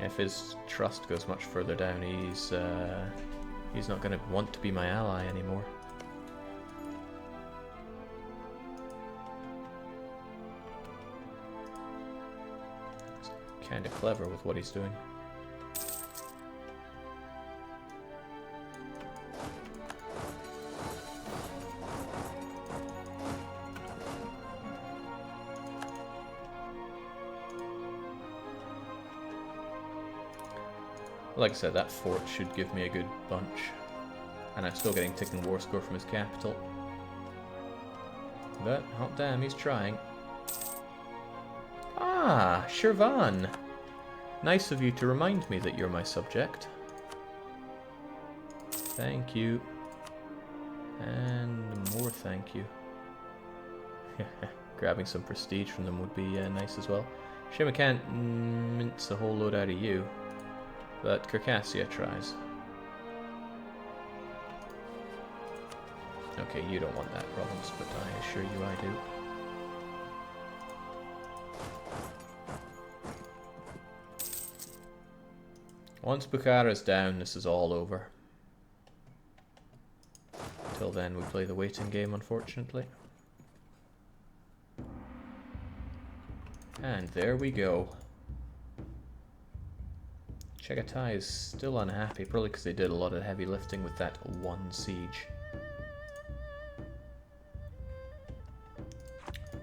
If his trust goes much further down, he's not going to want to be my ally anymore. He's kind of clever with what he's doing. Like I said, that fort should give me a good bunch. And I'm still getting ticking war score from his capital. But, hot damn, he's trying. Ah, Shirvan! Nice of you to remind me that you're my subject. Thank you. And more thank you. Grabbing some prestige from them would be nice as well. Shame I can't mince a whole load out of you. But Circassia tries. Okay, you don't want that province, but I assure you I do. Once Bukhara's down, this is all over. Till then, we play the waiting game, unfortunately. And there we go. Chagatai is still unhappy, probably because they did a lot of heavy lifting with that one siege.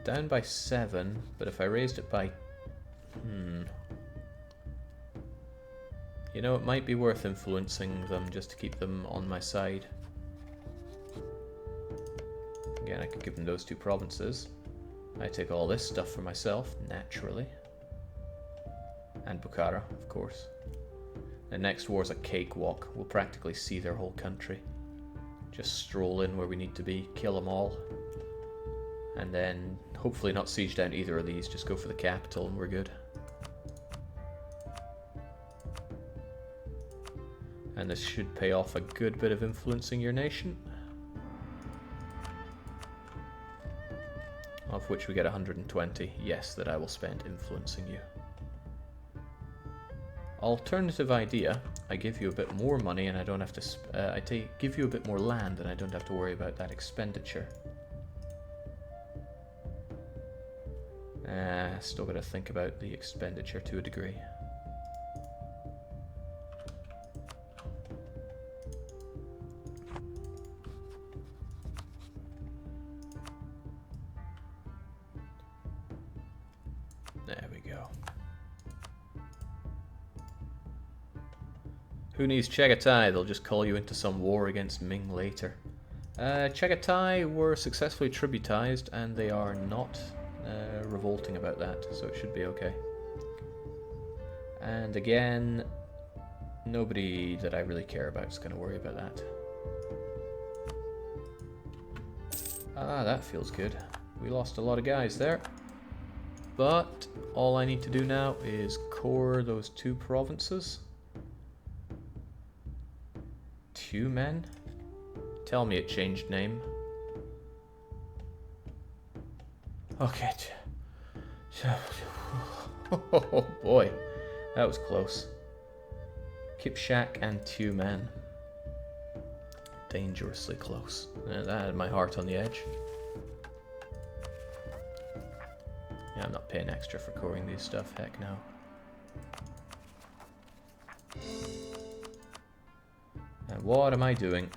Down by 7, but if I raised it by... You know, it might be worth influencing them just to keep them on my side. Again, I could give them those 2 provinces. I take all this stuff for myself, naturally. And Bukhara, of course. The next war's a cakewalk. We'll practically see their whole country. Just stroll in where we need to be, kill them all. And then, hopefully not siege down either of these, just go for the capital and we're good. And this should pay off a good bit of influencing your nation. Of which we get 120. Yes, that I will spend influencing you. Alternative idea, I give you a bit more money and I don't have to... give you a bit more land and I don't have to worry about that expenditure. Still got to think about the expenditure to a degree. There we go. Who needs Chagatai? They'll just call you into some war against Ming later. Chagatai were successfully tributized and they are not revolting about that, so it should be okay. And again, nobody that I really care about is going to worry about that. Ah, that feels good. We lost a lot of guys there. But all I need to do now is core those 2 provinces. 2 men? Tell me it changed name. Okay. Oh boy, that was close. Kipchak and 2 men. Dangerously close. That had my heart on the edge. Yeah, I'm not paying extra for coring these stuff, heck no. And what am I doing?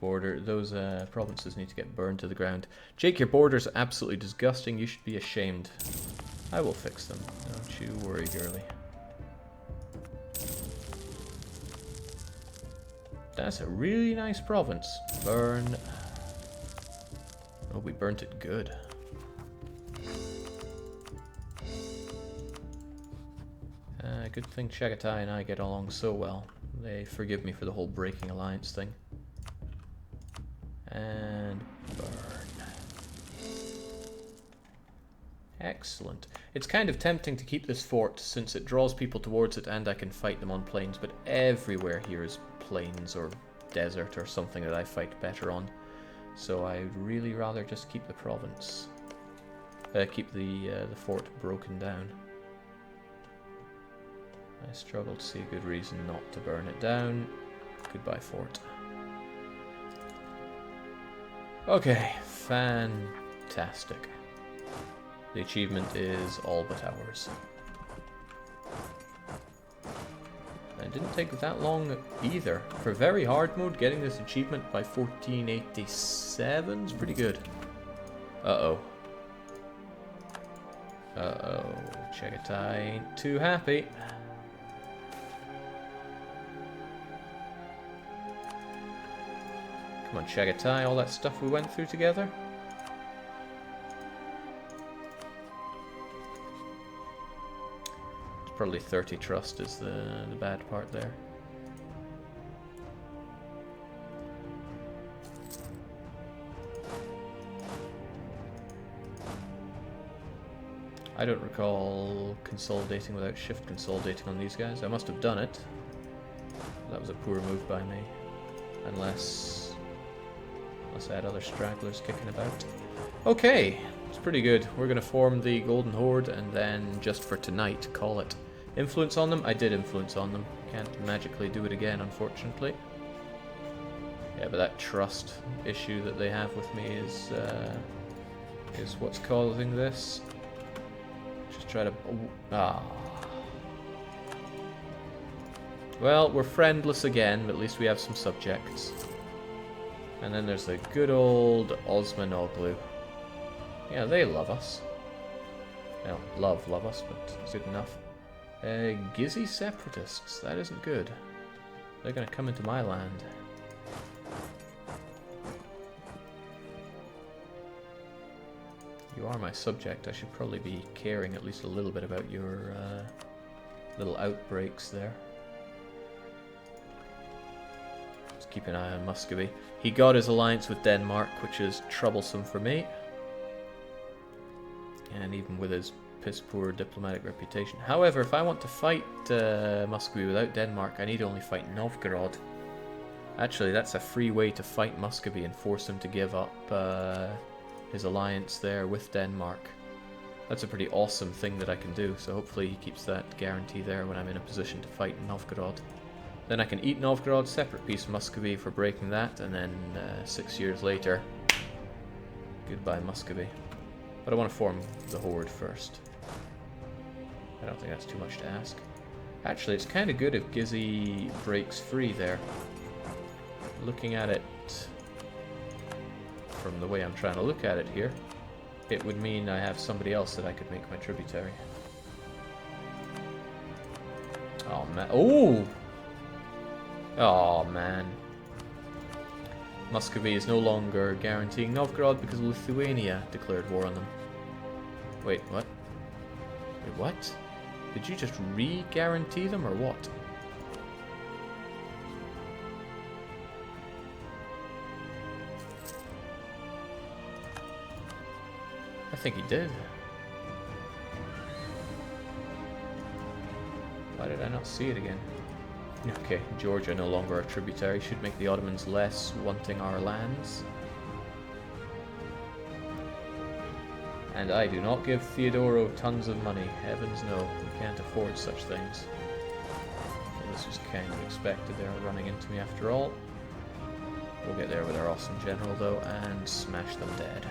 Those provinces need to get burned to the ground. Jake, your borders are absolutely disgusting. You should be ashamed. I will fix them. Don't you worry, girly. That's a really nice province. Burn. Oh, we burnt it good. Good thing Chagatai and I get along so well. They forgive me for the whole breaking alliance thing. And burn. Excellent. It's kind of tempting to keep this fort since it draws people towards it and I can fight them on plains, but everywhere here is plains or desert or something that I fight better on. So I'd really rather just keep the province. Keep the fort broken down. I struggle to see a good reason not to burn it down. Goodbye, fort. Okay, fantastic. The achievement is all but ours. It didn't take that long either. For very hard mode, getting this achievement by 1487 is pretty good. Uh-oh. Uh-oh. Chagatai ain't too happy. Come on, Chagatai, all that stuff we went through together. It's probably 30 trust is the bad part there. I don't recall consolidating without shift consolidating on these guys. I must have done it. That was a poor move by me. Unless I had other stragglers kicking about. Okay, it's pretty good. We're going to form the Golden Horde and then just for tonight call it. Influence on them? I did influence on them. Can't magically do it again, unfortunately. Yeah, but that trust issue that they have with me is what's causing this. Just try to... Well, we're friendless again, but at least we have some subjects. And then there's the good old Osmanoglu. Yeah, they love us. Well, love us, but it's good enough. Gizzy separatists, that isn't good. They're gonna come into my land. You are my subject. I should probably be caring at least a little bit about your little outbreaks there. Just keep an eye on Muscovy. He got his alliance with Denmark, which is troublesome for me. And even with his piss-poor diplomatic reputation. However, if I want to fight Muscovy without Denmark, I need to only fight Novgorod. Actually, that's a free way to fight Muscovy and force him to give up his alliance there with Denmark. That's a pretty awesome thing that I can do, so hopefully he keeps that guarantee there when I'm in a position to fight Novgorod. Then I can eat Novgorod, separate piece of Muscovy for breaking that, and then 6 years later, goodbye Muscovy. But I want to form the Horde first. I don't think that's too much to ask. Actually, it's kind of good if Gizzy breaks free there. Looking at it from the way I'm trying to look at it here, it would mean I have somebody else that I could make my tributary. Oh man. Oh! Oh man. Muscovy is no longer guaranteeing Novgorod because Lithuania declared war on them. Wait, what? Wait, what? Did you just re-guarantee them or what? I think he did. Why did I not see it again? Okay, Georgia no longer a tributary. Should make the Ottomans less wanting our lands. And I do not give Theodoro tons of money. Heavens no, we can't afford such things. Well, this was kind of expected. They're running into me after all. We'll get there with our awesome general though and smash them dead.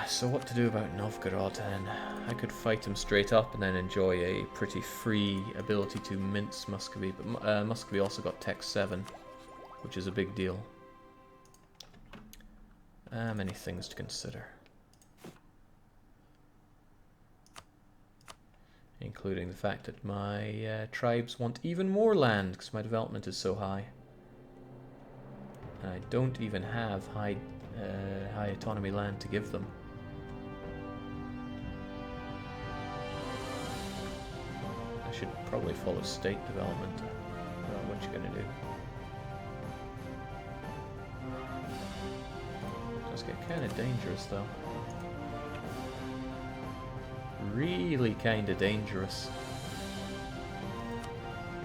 So what to do about Novgorod then? I could fight him straight up and then enjoy a pretty free ability to mince Muscovy, but Muscovy also got Tech 7, which is a big deal. Many things to consider. Including the fact that my tribes want even more land because my development is so high. And I don't even have high autonomy land to give them. I should probably follow state development. What you gonna do? It does get kind of dangerous though. Really kind of dangerous.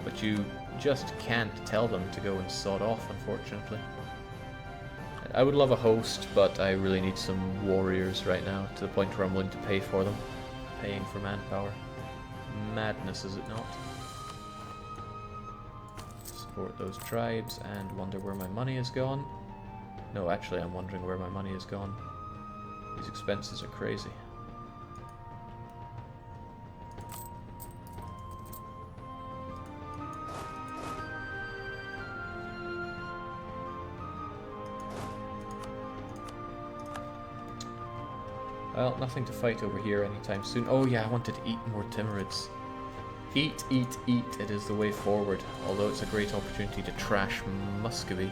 But you just can't tell them to go and sod off, unfortunately. I would love a host, but I really need some warriors right now, to the point where I'm willing to pay for them. Paying for manpower. Madness, is it not? Support those tribes and wonder where my money has gone. No, actually I'm wondering where my money has gone. These expenses are crazy. Well, nothing to fight over here anytime soon. Oh yeah, I wanted to eat more Timurids. Eat, eat, eat. It is the way forward. Although it's a great opportunity to trash Muscovy.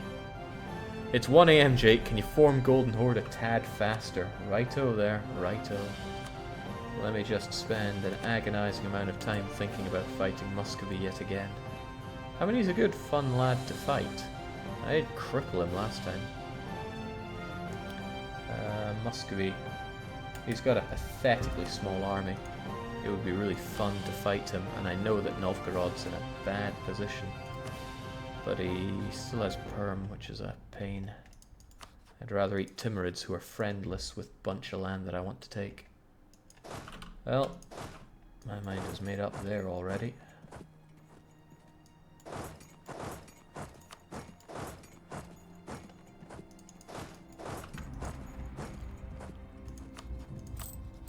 It's 1 AM, Jake. Can you form Golden Horde a tad faster? Righto there. Righto. Let me just spend an agonizing amount of time thinking about fighting Muscovy yet again. How many is a good fun lad to fight? I did cripple him last time. Muscovy. He's got a pathetically small army. It would be really fun to fight him, and I know that Novgorod's in a bad position. But he still has Perm, which is a pain. I'd rather eat Timurids, who are friendless with bunch of land that I want to take. Well, my mind is made up there already.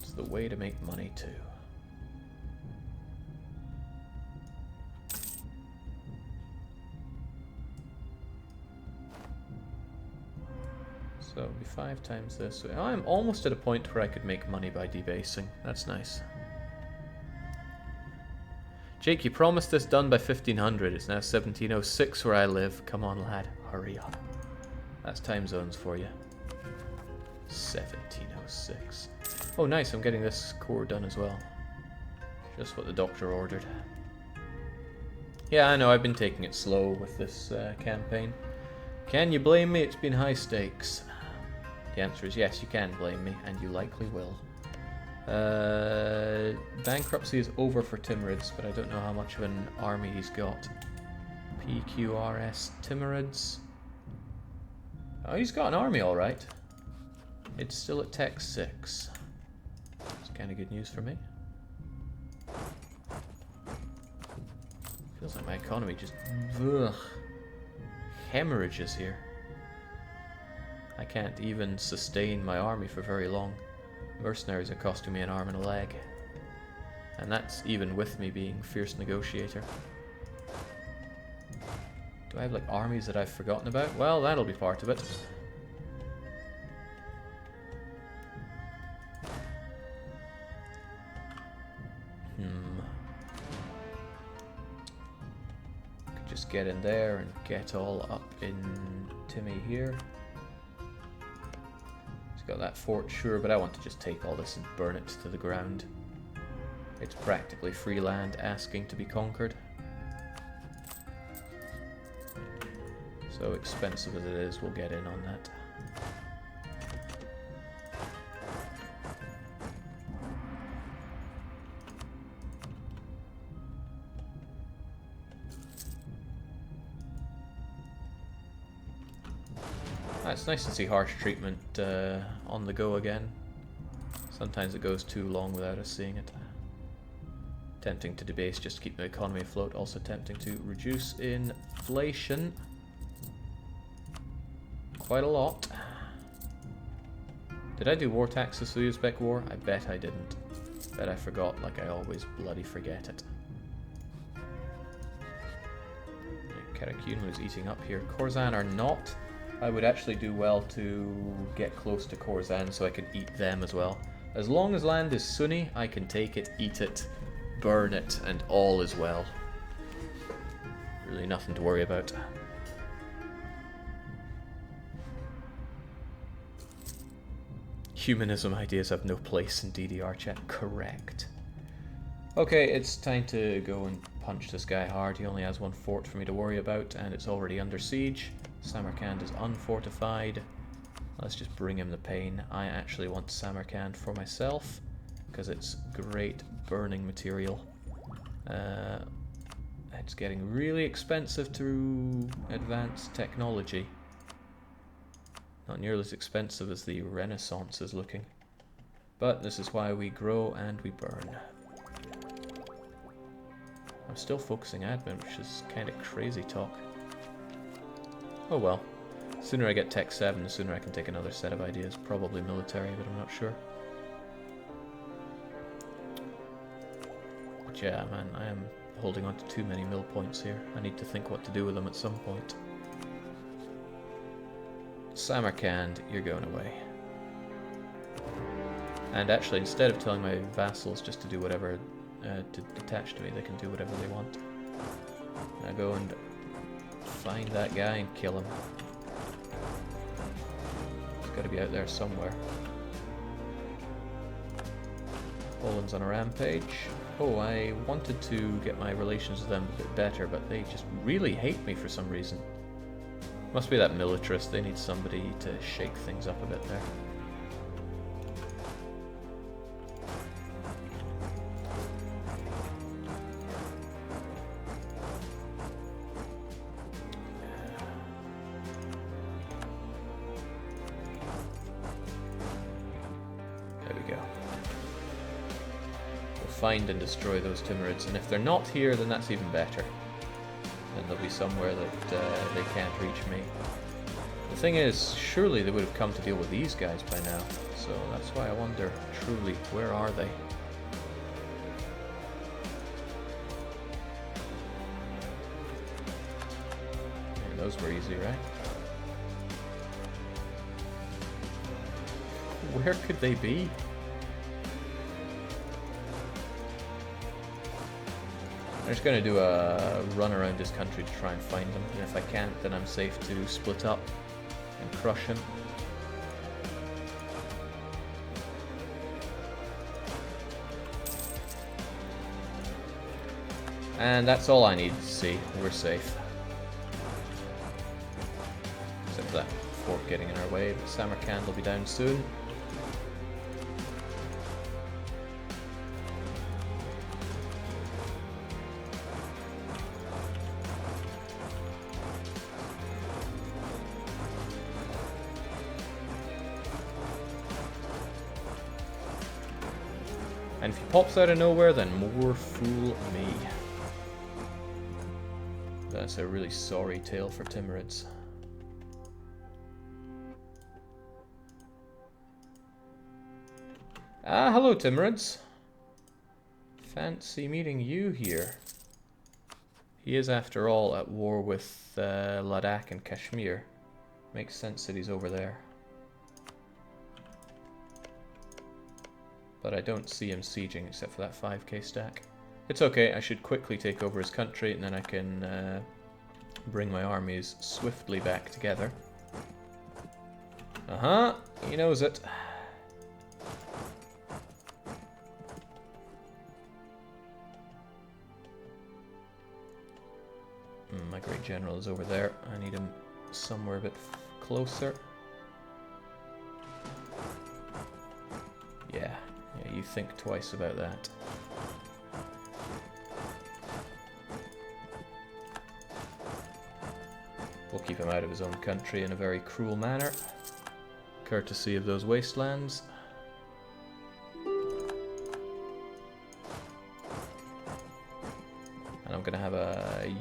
It's the way to make money too. So it'll be 5 times this. I'm almost at a point where I could make money by debasing. That's nice. Jake, you promised this done by 1500. It's now 1706 where I live. Come on, lad. Hurry up. That's time zones for you. 1706. Oh, nice. I'm getting this core done as well. Just what the doctor ordered. Yeah, I know. I've been taking it slow with this campaign. Can you blame me? It's been high stakes. The answer is yes, you can blame me, and you likely will. Bankruptcy is over for Timurids, but I don't know how much of an army he's got. PQRS Timurids. Oh, he's got an army alright. It's still at Tech 6. It's kind of good news for me. Feels like my economy just... Ugh, hemorrhages here. I can't even sustain my army for very long. Mercenaries are costing me an arm and a leg. And that's even with me being fierce negotiator. Do I have like armies that I've forgotten about? Well, that'll be part of it. Could just get in there and get all up in Timmy here. Got that fort, sure, but I want to just take all this and burn it to the ground. It's practically free land asking to be conquered. So expensive as it is, we'll get in on that. It's nice to see harsh treatment on the go again. Sometimes it goes too long without us seeing it. Tempting to debase just to keep the economy afloat. Also tempting to reduce inflation. Quite a lot. Did I do war taxes for the Uzbek war? I bet I didn't. Bet I forgot, like I always bloody forget it. Karakuno is eating up here. Khorasan are not. I would actually do well to get close to Khorasan so I can eat them as well. As long as land is Sunni, I can take it, eat it, burn it, and all is well. Really nothing to worry about. Humanism ideas have no place in DDR chat. Correct. Okay, it's time to go and punch this guy hard. He only has 1 fort for me to worry about, and it's already under siege. Samarkand is unfortified. Let's just bring him the pain. I actually want Samarkand for myself, because it's great burning material. it's getting really expensive to advance technology. Not nearly as expensive as the Renaissance is looking. But this is why we grow and we burn. I'm still focusing admin, which is kind of crazy talk. Oh well. The sooner I get Tech 7, the sooner I can take another set of ideas. Probably military, but I'm not sure. But yeah, man, I am holding on to too many mill points here. I need to think what to do with them at some point. Samarkand, you're going away. And actually, instead of telling my vassals just to do whatever, to detach to me, they can do whatever they want. I go and find that guy and kill him. He's got to be out there somewhere. Poland's on a rampage. Oh, I wanted to get my relations with them a bit better, but they just really hate me for some reason. Must be that militarist. They need somebody to shake things up a bit there. There we go. We'll find and destroy those Timurids, and if they're not here, then that's even better. And they'll be somewhere that they can't reach me. The thing is, surely they would have come to deal with these guys by now. So that's why I wonder, truly, where are they? Yeah, those were easy, right? Where could they be? I'm just going to do a run around this country to try and find them, and if I can't, then I'm safe to split up and crush him. And that's all I need to see. We're safe. Except for that fort getting in our way, but Samarkand will be down soon. And if he pops out of nowhere, then more fool me. That's a really sorry tale for Timurids. Ah, hello Timurids. Fancy meeting you here. He is, after all, at war with Ladakh and Kashmir. Makes sense that he's over there. But I don't see him sieging except for that 5k stack. It's okay, I should quickly take over his country and then I can bring my armies swiftly back together. Uh-huh, he knows it. My great general is over there. I need him somewhere a bit closer. Yeah, you think twice about that. We'll keep him out of his own country in a very cruel manner, courtesy of those wastelands. And I'm going to have a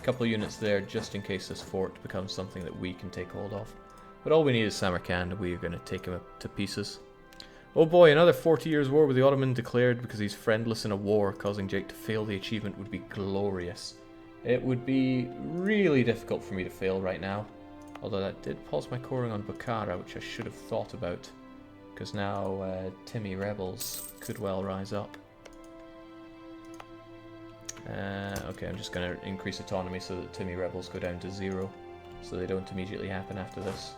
couple units there just in case this fort becomes something that we can take hold of. But all we need is Samarkand, and we are going to take him to pieces. Oh boy, another 40 years war with the Ottoman declared because he's friendless in a war, causing Jake to fail the achievement would be glorious. It would be really difficult for me to fail right now. Although that did pause my coring on Bukhara, which I should have thought about. Because now Timmy rebels could well rise up. Okay, I'm just going to increase autonomy so that Timmy rebels go down to 0. So they don't immediately happen after this.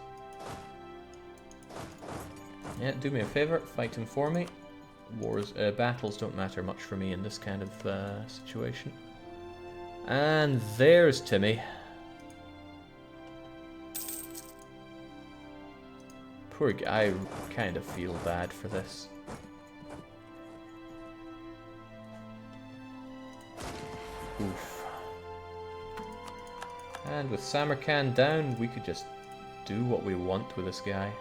Yeah, do me a favour, fight him for me. Battles don't matter much for me in this kind of situation. And there's Timmy. Poor guy, I kind of feel bad for this. Oof. And with Samarkand down, we could just do what we want with this guy.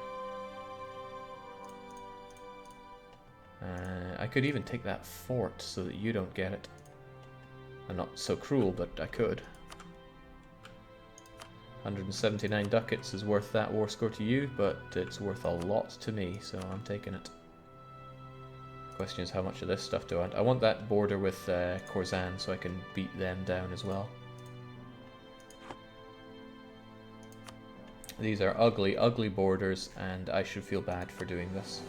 I could even take that fort so that you don't get it. I'm not so cruel, but I could. 179 ducats is worth that war score to you, but it's worth a lot to me, so I'm taking it. Question is, how much of this stuff do I want? I want that border with Khorasan so I can beat them down as well. These are ugly, ugly borders, and I should feel bad for doing this.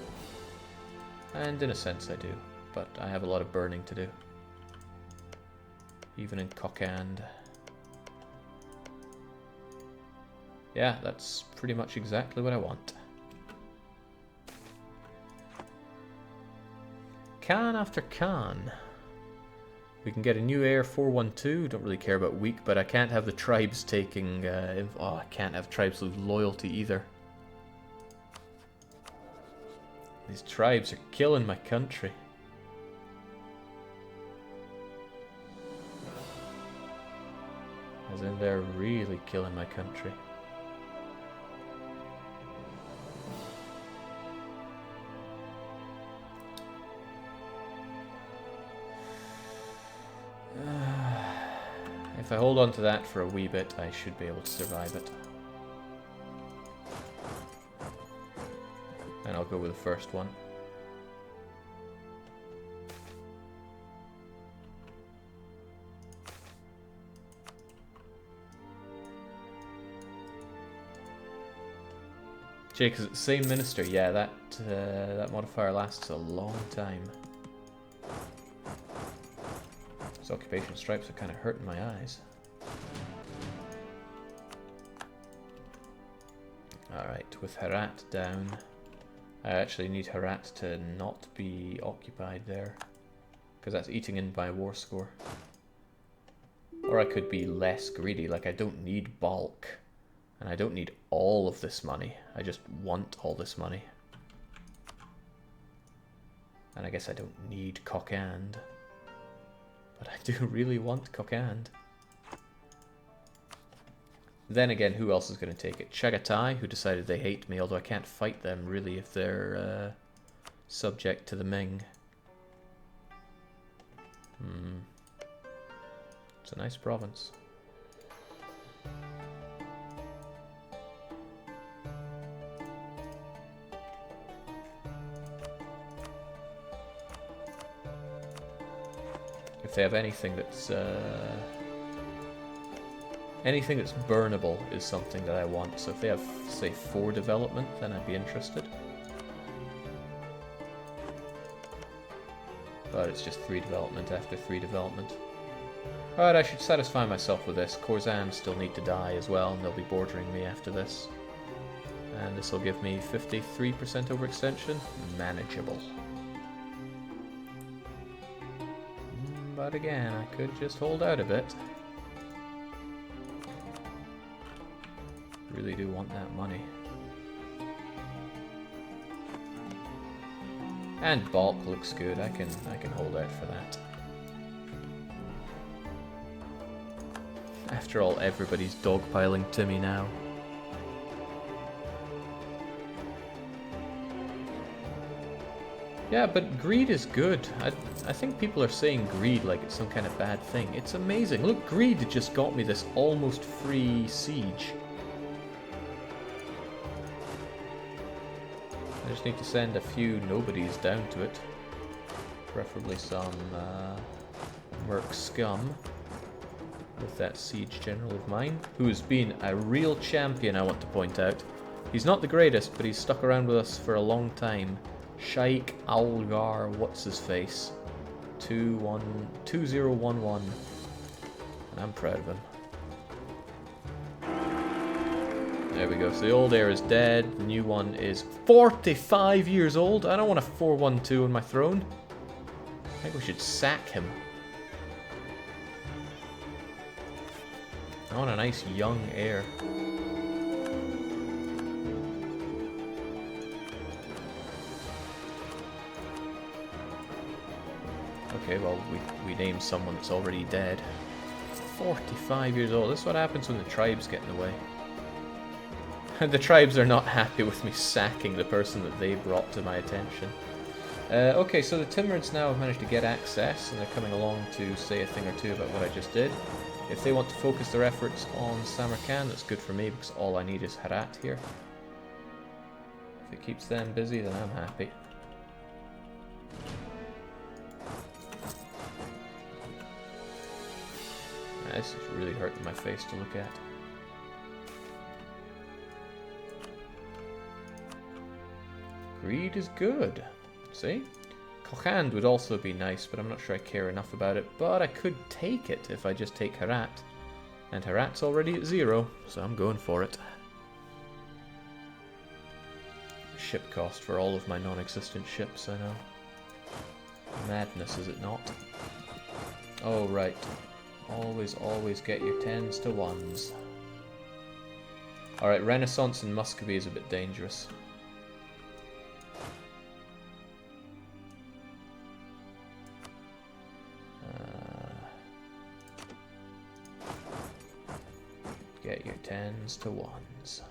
And in a sense I do, but I have a lot of burning to do. Even in Kokand. Yeah, that's pretty much exactly what I want. Khan after Khan. We can get a new heir 412. Don't really care about weak, but I can't have the tribes taking... I can't have tribes lose loyalty either. These tribes are killing my country. As in, they're really killing my country. If I hold on to that for a wee bit, I should be able to survive it. And I'll go with the first one. Jake, is it the same minister? Yeah, that modifier lasts a long time. These occupation stripes are kind of hurting my eyes. Alright, with Herat down, I actually need Herat to not be occupied there, because that's eating in my war score. Or I could be less greedy, like I don't need bulk, and I don't need all of this money, I just want all this money. And I guess I don't need Kokand, but I do really want Kokand. Then again, who else is going to take it? Chagatai, who decided they hate me, although I can't fight them really if they're subject to the Ming. It's a nice province. If they have anything that's burnable is something that I want. So if they have, say, 4 development, then I'd be interested. But it's just 3 development after 3 development. Alright, I should satisfy myself with this. Khorasan still need to die as well, and they'll be bordering me after this. And this will give me 53% overextension. Manageable. But again, I could just hold out a bit. Really do want that money. And bulk looks good. I can hold out for that. After all, everybody's dogpiling to me now. Yeah, but greed is good. I think people are saying greed like it's some kind of bad thing. It's amazing. Look, greed just got me this almost free siege. I just need to send a few nobodies down to it. Preferably some merc scum. With that siege general of mine, who has been a real champion, I want to point out. He's not the greatest, but he's stuck around with us for a long time. Shaikh Algar, what's his face? 2011. And I'm proud of him. There we go. So the old heir is dead. The new one is 45 years old. I don't want a 412 on my throne. I think we should sack him. I want a nice young heir. Okay, well, we named someone that's already dead. 45 years old. This is what happens when the tribes get in the way. The tribes are not happy with me sacking the person that they brought to my attention. Okay, so the Timurids now have managed to get access, and they're coming along to say a thing or two about what I just did. If they want to focus their efforts on Samarkand, that's good for me, because all I need is Herat here. If it keeps them busy, then I'm happy. This is really hurting my face to look at. Greed is good. See? Kochand would also be nice, but I'm not sure I care enough about it. But I could take it if I just take Herat. And Herat's already at 0, so I'm going for it. Ship cost for all of my non-existent ships, I know. Madness, is it not? Oh, right. Always, always get your 10s to 1s. Alright, Renaissance in Muscovy is a bit dangerous. Get your 10s to 1s.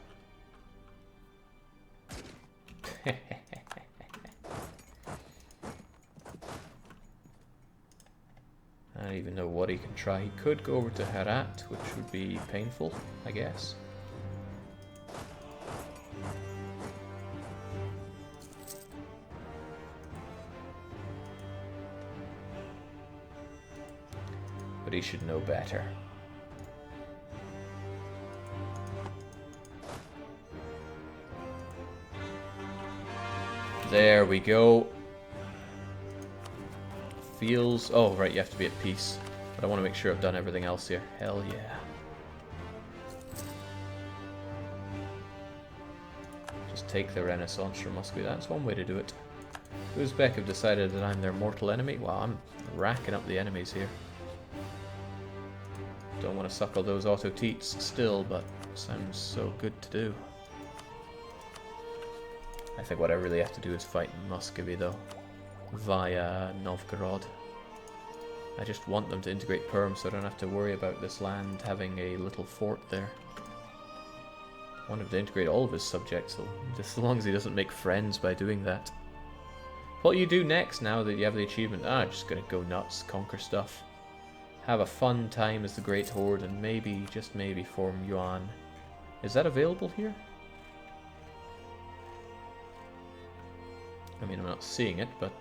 I don't even know what he can try. He could go over to Herat, which would be painful, I guess. But he should know better. There we go. Feels... Oh, right, you have to be at peace. But I want to make sure I've done everything else here. Hell yeah. Just take the Renaissance from Muscovy. That's one way to do it. Uzbek have decided that I'm their mortal enemy. Wow, I'm racking up the enemies here. Don't want to suckle those auto teats still, but sounds so good to do. I think what I really have to do is fight Muscovy, though, via Novgorod. I just want them to integrate Perm so I don't have to worry about this land having a little fort there. I want him to integrate all of his subjects, just as long as he doesn't make friends by doing that. What you do next, now that you have the achievement, just gonna go nuts, conquer stuff. Have a fun time as the Great Horde, and maybe, just maybe, form Yuan. Is that available here? I mean, I'm not seeing it, but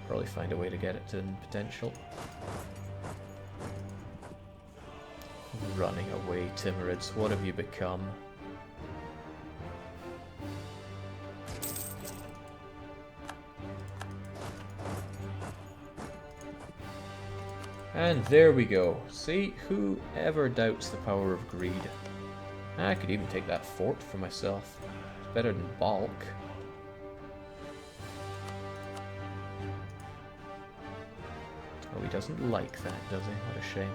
probably find a way to get it in potential. Running away, Timurids. What have you become? And there we go. See, whoever doubts the power of greed. I could even take that fort for myself. It's better than Balk. Oh, he doesn't like that, does he? What a shame.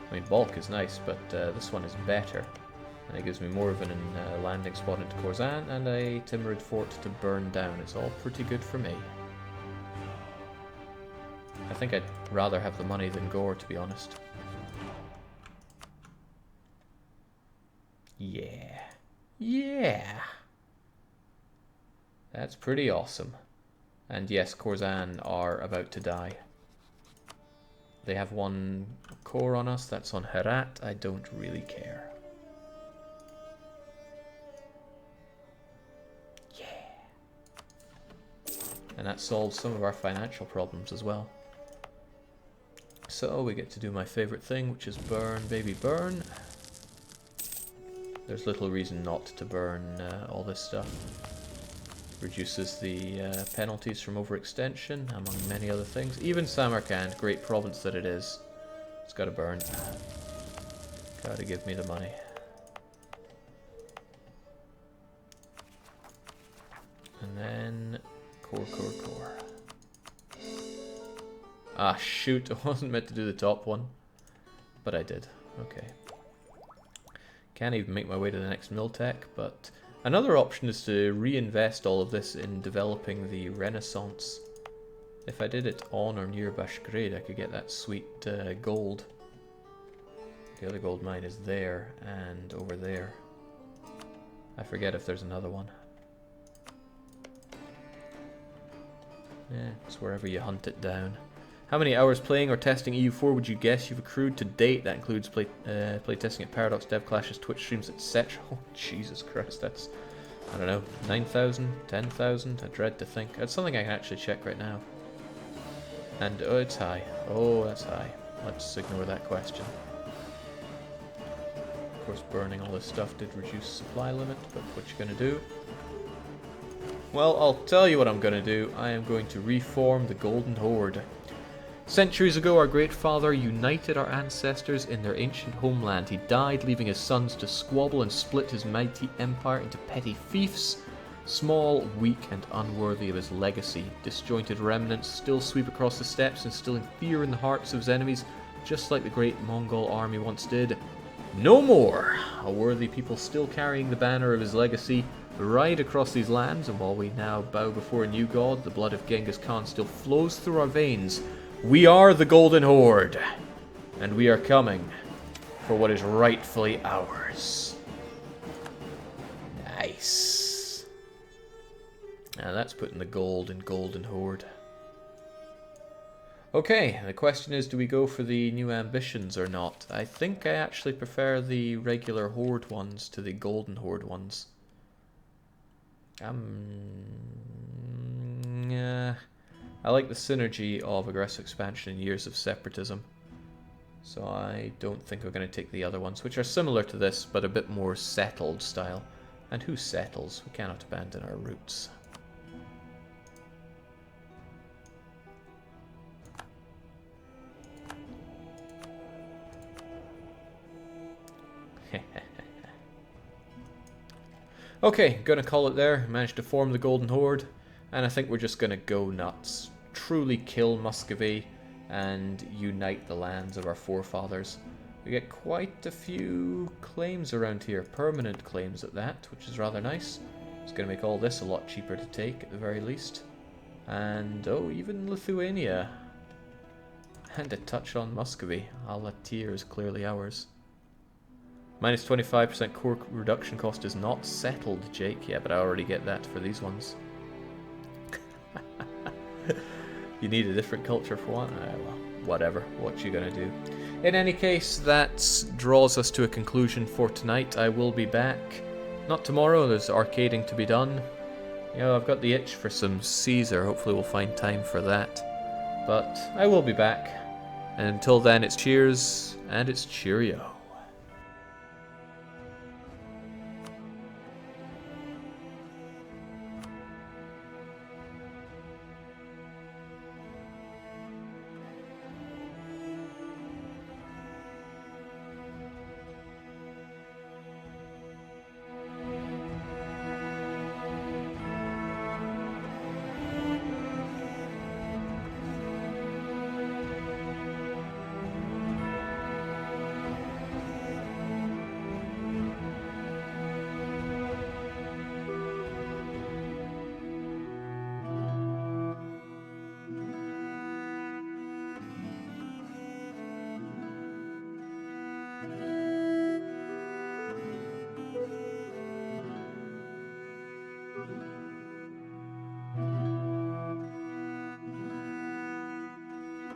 I mean, Balk is nice, but this one is better. And it gives me more of a landing spot into Khorzan and a Timurid fort to burn down. It's all pretty good for me. I think I'd rather have the money than Gore, to be honest. Yeah. Yeah! That's pretty awesome. And yes, Khorzan are about to die. They have one core on us, that's on Herat. I don't really care. Yeah. And that solves some of our financial problems as well. So we get to do my favorite thing, which is burn, baby, burn. There's little reason not to burn all this stuff. Reduces the penalties from overextension, among many other things. Even Samarkand, great province that it is, it's got to burn. Gotta give me the money. And then core. Ah, shoot, I wasn't meant to do the top one. But I did. Okay. Can't even make my way to the next mill tech, but another option is to reinvest all of this in developing the Renaissance If I did it on or near Bashgrade, I could get that sweet gold. The other gold mine is there and over there. I forget if there's another one. Yeah, it's wherever you hunt it down. How many hours playing or testing EU4 would you guess you've accrued to date? That includes playtesting at Paradox, Dev Clashes, Twitch streams, etc. Oh, Jesus Christ, that's, I don't know, 9,000, 10,000? I dread to think. That's something I can actually check right now. And, oh, it's high. Oh, that's high. Let's ignore that question. Of course, burning all this stuff did reduce supply limit, but what you gonna do? Well, I'll tell you what I'm gonna do. I am going to reform the Golden Horde. Centuries ago, our great father united our ancestors in their ancient homeland. He died, leaving his sons to squabble and split his mighty empire into petty fiefs, small, weak, and unworthy of his legacy. Disjointed remnants still sweep across the steppes, instilling fear in the hearts of his enemies, just like the great Mongol army once did. No more! A worthy people still carrying the banner of his legacy ride across these lands, and while we now bow before a new god, the blood of Genghis Khan still flows through our veins. We are the Golden Horde, and we are coming for what is rightfully ours. Nice. Now that's putting the gold in Golden Horde. Okay, the question is, do we go for the new ambitions or not? I think I actually prefer the regular Horde ones to the Golden Horde ones. Yeah, I like the synergy of aggressive expansion and years of separatism. So I don't think we're going to take the other ones, which are similar to this, but a bit more settled style. And who settles? We cannot abandon our roots. Okay, gonna call it there. Managed to form the Golden Horde, and I think we're just gonna go nuts. Truly kill Muscovy and unite the lands of our forefathers. We get quite a few claims around here, permanent claims at that, which is rather nice. It's gonna make all this a lot cheaper to take at the very least. And oh, even Lithuania. And a touch on Muscovy. Alatir is clearly ours. Minus 25% core reduction cost is not settled, Jake. Yeah, but I already get that for these ones. You need a different culture for one? Well, whatever. What you gonna do? In any case, that draws us to a conclusion for tonight. I will be back. Not tomorrow, there's arcading to be done. You know, I've got the itch for some Caesar. Hopefully we'll find time for that. But I will be back. And until then, it's cheers and it's cheerio.